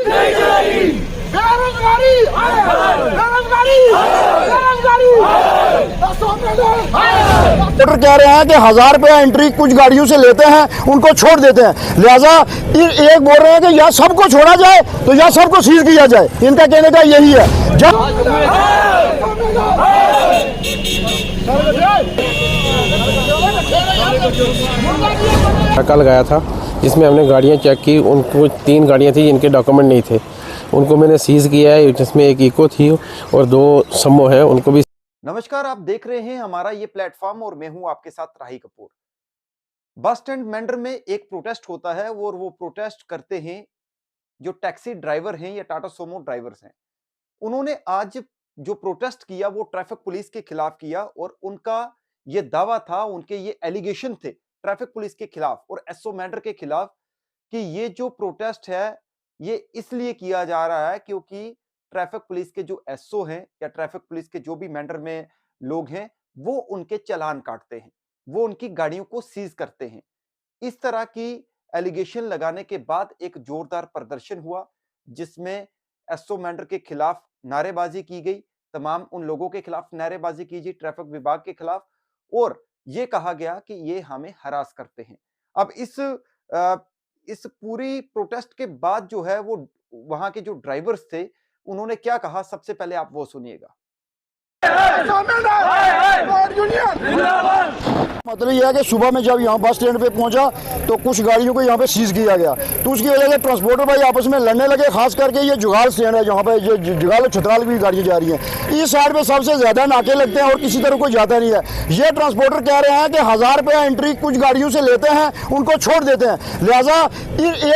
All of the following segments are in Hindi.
नहीं चलेगी। बेरोजगारी बेरोजगारी बेरोजगारी कह रहे हैं कि 1000 रुपया एंट्री कुछ गाड़ियों से लेते हैं, उनको छोड़ देते हैं। लिहाजा एक बोल रहे हैं कि या सबको छोड़ा जाए तो या सबको सीज किया जाए। इनका कहने का यही है। जब कल गया था जिसमें हमने गाड़ियां चेक की, उनको 3 गाड़ियां थी जिनके डॉक्यूमेंट नहीं थे, उनको मैंने सीज किया है, जिसमें एक इको थी और 2 समो है, उनको भी। नमस्कार, आप देख रहे हैं हमारा ये प्लेटफॉर्म और मैं हूं आपके साथ राही कपूर। बस स्टैंड मेंढर में एक प्रोटेस्ट होता है और वो प्रोटेस्ट करते हैं जो टैक्सी ड्राइवर हैं या टाटा सोमो ड्राइवर्स हैं। उन्होंने आज जो प्रोटेस्ट किया वो ट्रैफिक पुलिस के खिलाफ किया और उनका ये दावा था, उनके ये एलिगेशन थे ट्रैफिक पुलिस के खिलाफ और एसओ मेंढर के खिलाफ कि ये जो प्रोटेस्ट है ये इसलिए किया जा रहा है क्योंकि ट्रैफिक पुलिस के जो एसओ हैं या ट्रैफिक पुलिस के जो भी मेंढर में लोग हैं वो उनके चालान काटते हैं, वो उनकी गाड़ियों को सीज करते हैं। इस तरह की एलिगेशन लगाने के बाद एक जोरदार प्रदर्शन हुआ जिसमें एसओ मेंढर के खिलाफ नारेबाजी की गई, तमाम उन लोगों के खिलाफ नारेबाजी की गई ट्रैफिक विभाग के खिलाफ, और ये कहा गया कि ये हमें हरास करते हैं। अब इस पूरी प्रोटेस्ट के बाद जो है वो वहां के जो ड्राइवर्स थे उन्होंने क्या कहा, सबसे पहले आप वो सुनिएगा। मतलब यह है कि सुबह में जब यहाँ बस स्टैंड पे पहुंचा तो कुछ गाड़ियों को यहाँ पे सीज किया गया, तो उसकी वजह से ट्रांसपोर्टर भाई आपस में लड़ने लगे। खास करके ये जुगाल स्टैंड है जहाँ पे जुगाल और छतराल की गाड़ियाँ जा रही हैं, इस साइड पे सबसे ज्यादा नाके लगते हैं और किसी तरह कोई जाता नहीं है। ये ट्रांसपोर्टर कह रहे हैं कि 1000 रुपया एंट्री कुछ गाड़ियों से लेते हैं, उनको छोड़ देते हैं। लिहाजा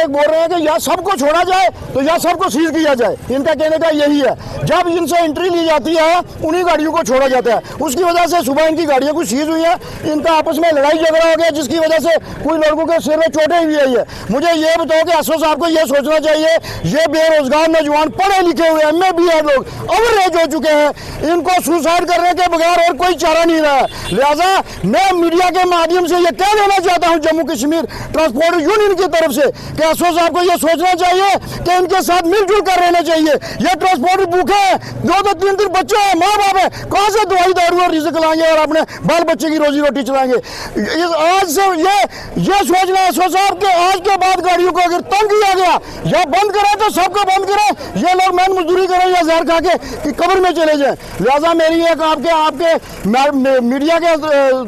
एक बोल रहे हैं कि या सबको छोड़ा जाए तो या सबको सीज किया जाए। इनका कहने का यही है। जब इनसे एंट्री ली जाती है उन्हीं गाड़ियों को छोड़ा जाता है। उसकी वजह से सुबह इनकी गाड़ियां कुछ सीज हुई है, इनका आपस में लड़ाई झगड़ा हो गया जिसकी वजह से कुछ लोगों के सिर में चोटें भी आई है। मुझे ये बताओ कि एसओ साहब को ये सोचना चाहिए, ये बेरोजगार नौजवान पढ़े लिखे हुए एमए बीए लोग ओवर एज हो चुके हैं, इनको सुसाइड करने के बगैर और कोई चारा नहीं रहा है। लिहाजा मैं मीडिया के माध्यम से ये कह देना चाहता हूँ जम्मू कश्मीर ट्रांसपोर्ट यूनियन की तरफ से कि एसओ साहब को ये सोचना चाहिए कि इनके साथ मिलजुल कर रहना चाहिए। ये ट्रांसपोर्ट भूखे हैं, 2-2 3-3 बच्चे हैं, माँ बाप है, कहाँ से दवाई दारू और रिज़्क लाएंगे और अपने बाल बच्चे की रोजी रोटी चलाएंगे। आज से ये सोचना है एसओ साहब के आज के बाद गाड़ियों को अगर तंग किया गया या बंद करें तो सबको बंद करें, ये लोग मेहनत मजदूरी करें या जहर खा के कि कब्र में चले जाएं। लिहाजा मेरी एक आपके मीडिया के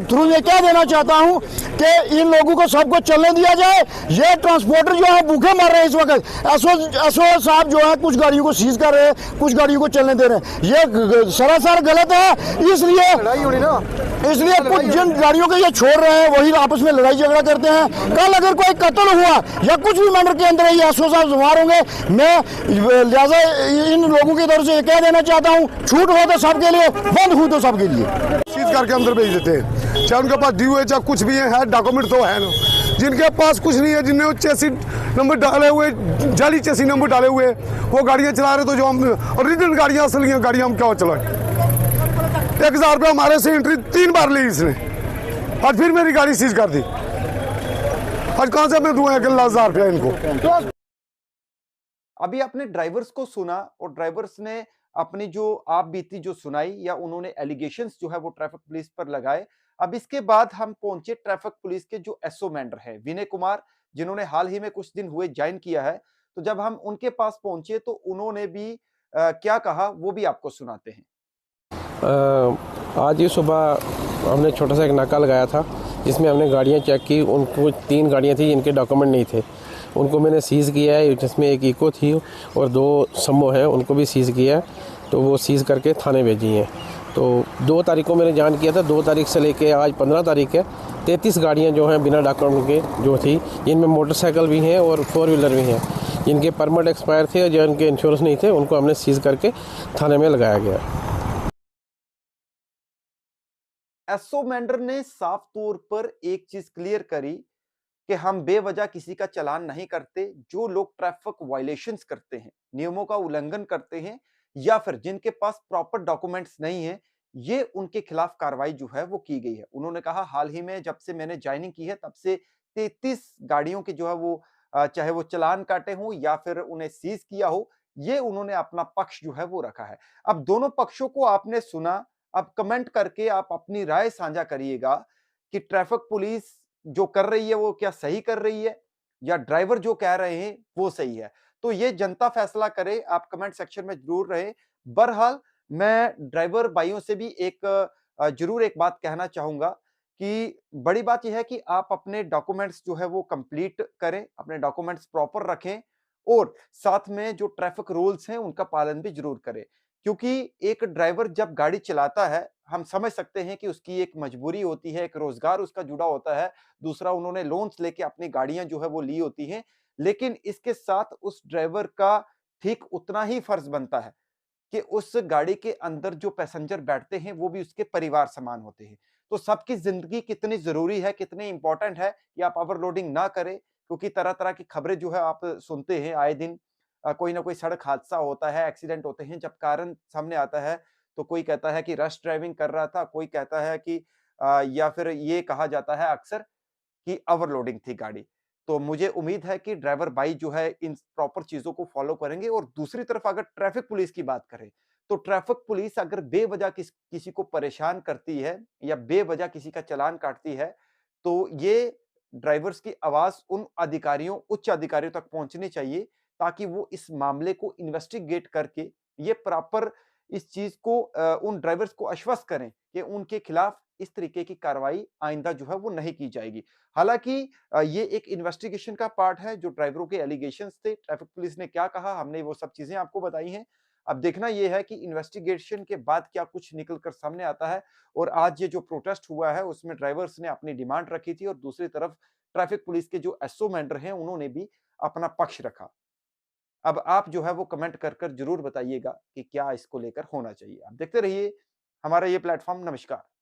थ्रू ये कह देना चाहता हूँ कि इन लोगों को सबको चलने दिया जाए। ये ट्रांसपोर्टर जो है भूखे मर रहे हैं इस वक्त। एसओ साहब जो है कुछ गाड़ियों को सीज कर रहे हैं, कुछ गाड़ियों को चलने दे रहे हैं, ये सरासर गलत है। इसलिए कुछ जिन गाड़ियों को ये छोड़ रहे हैं वही आपस में लड़ाई झगड़ा करते हैं। कल अगर कोई कत्ल हुआ या कुछ भी मेंढर के अंदर ये एसओ साहब जुम्मेदार होंगे। मैं लिहाजा इन लोगों की तरफ से ये कह देना चाहता हूँ, छूट हो तो सबके लिए, बंद हो तो सबके लिए। सीज करके अंदर भेज देते हैं, चाहे उनके पास ड्यू है चाहे कुछ भी है डॉक्यूमेंट तो है ना। जिनके पास कुछ नहीं है, जिनने चेसी नंबर डाले हुए, जाली चेसी नंबर डाले हुए, वो गाड़ियाँ चला रहे, तो जो हम ओरिजिनल गाड़ियाँ असली गाड़ियाँ हम क्या चलाएं। 1000 रुपया हमारे से एंट्री 3 बार ली इसने, आज फिर मेरी गाड़ी सीज कर दी। आज कहाँ से मैं दूँ 1000 रुपया इनको। अभी आपने ड्राइवर्स को सुना और ड्राइवर्स ने अपनी जो आप बीती जो सुनाई या उन्होंने एलिगेशंस जो है वो ट्रैफिक पुलिस पर लगाए। अब इसके बाद हम पहुंचे ट्रैफिक पुलिस के जो एसओ मेंढर हैं विनय कुमार, जिन्होंने हाल ही में कुछ दिन हुए ज्वाइन किया है। तो जब हम उनके पास पहुंचे तो उन्होंने भी क्या कहा वो भी आपको सुनाते हैं। आज ही सुबह हमने छोटा सा एक नाका लगाया था जिसमें हमने गाड़ियां चेक की, उनको 3 गाड़ियां थी जिनके डॉक्यूमेंट नहीं थे, उनको मैंने सीज़ किया है, जिसमें एक इको थी और 2 समो है, उनको भी सीज़ किया है। तो वो सीज़ करके थाने भेजी हैं। तो 2 तारीख को मैंने जान किया था, 2 तारीख से लेके आज 15 तारीख है, 33 गाड़ियाँ जो हैं बिना डॉक्यूमेंट के जो थी, जिनमें मोटरसाइकिल भी हैं और 4 व्हीलर भी हैं, जिनके परमिट एक्सपायर थे और जिनके इंश्योरेंस नहीं थे, उनको हमने सीज़ करके थाने में लगाया गया। एसओ मेंढर ने साफ तौर पर एक चीज क्लियर करी कि हम बेवजह किसी का चालान नहीं करते। जो लोग ट्रैफिक वायलेशंस करते हैं, नियमों का उल्लंघन करते हैं या फिर जिनके पास प्रॉपर डॉक्यूमेंट्स नहीं है, ये उनके खिलाफ कार्रवाई जो है वो की गई है। उन्होंने कहा हाल ही में जब से मैंने ज्वाइनिंग की है तब से 33 गाड़ियों के जो है वो चाहे वो चालान काटे हों या फिर उन्हें सीज किया हो, ये उन्होंने अपना पक्ष जो है वो रखा है। अब दोनों पक्षों को आपने सुना, अब कमेंट करके आप अपनी राय साझा करिएगा कि ट्रैफिक पुलिस जो कर रही है वो क्या सही कर रही है या ड्राइवर जो कह रहे हैं वो सही है। तो ये जनता फैसला करे, आप कमेंट सेक्शन में जरूर रहें। बहरहाल मैं ड्राइवर भाइयों से भी एक जरूर एक बात कहना चाहूंगा कि बड़ी बात यह है कि आप अपने डॉक्यूमेंट्स जो है वो कंप्लीट करें, अपने डॉक्यूमेंट्स प्रॉपर रखें और साथ में जो ट्रैफिक रूल्स हैं उनका पालन भी जरूर करें। क्योंकि एक ड्राइवर जब गाड़ी चलाता है, हम समझ सकते हैं कि उसकी एक मजबूरी होती है, एक रोजगार उसका जुड़ा होता है, दूसरा उन्होंने लोन्स लेके अपनी गाड़ियां जो है वो ली होती हैं। लेकिन इसके साथ उस ड्राइवर का ठीक उतना ही फर्ज बनता है कि उस गाड़ी के अंदर जो पैसेंजर बैठते हैं वो भी उसके परिवार समान होते हैं। तो सबकी जिंदगी कितनी जरूरी है, कितनी इंपॉर्टेंट है कि आप ओवरलोडिंग ना करें, क्योंकि तरह-तरह की खबरें जो है आप सुनते हैं आए दिन। कोई ना कोई सड़क हादसा होता है, एक्सीडेंट होते हैं, जब कारण सामने आता है तो कोई कहता है कि रश ड्राइविंग कर रहा था, कोई कहता है कि या फिर ये कहा जाता है अक्सर कि ओवरलोडिंग थी गाड़ी। तो मुझे उम्मीद है कि ड्राइवर भाई जो है इन प्रॉपर चीज़ों को फ़ॉलो करेंगे और दूसरी तरफ अगर ट्रैफ़िक पुलिस की बात करें, तो ट्रैफ़िक पुलिस अगर बेवज़ह किसी को परेशान करती है या बेवज़ह किसी का चालान काटती है, तो ये ड्राइवर्स की आवाज़ उन अधिकारियों, उच्च अधिकारियों तक पहुँचनी चाहिए ताकि वो इस मामले को इन्वेस्टिगेट करके ये प्रॉपर इस चीज़ को उन ड्राइवर्स को आश्वस्त करें कि उनके खिलाफ इस तरीके की कार्रवाई आइंदा जो है वो नहीं की जाएगी। हालाँकि ये एक इन्वेस्टिगेशन का पार्ट है, जो ड्राइवरों के एलिगेशंस थे, ट्रैफिक पुलिस ने क्या कहा, हमने वो सब चीज़ें आपको बताई हैं। अब देखना ये है कि इन्वेस्टिगेशन के बाद क्या कुछ निकल कर सामने आता है और आज ये जो प्रोटेस्ट हुआ है, उसमें ड्राइवर्स ने अपनी डिमांड रखी थी और दूसरी तरफ ट्रैफिक पुलिस के जो एसओ मेंबर हैं, उन्होंने भी अपना पक्ष रखा। अब आप जो है वो कमेंट कर ज़रूर बताइएगा कि क्या इसको लेकर होना चाहिए। आप देखते रहिए हमारा ये प्लेटफ़ॉर्म। नमस्कार।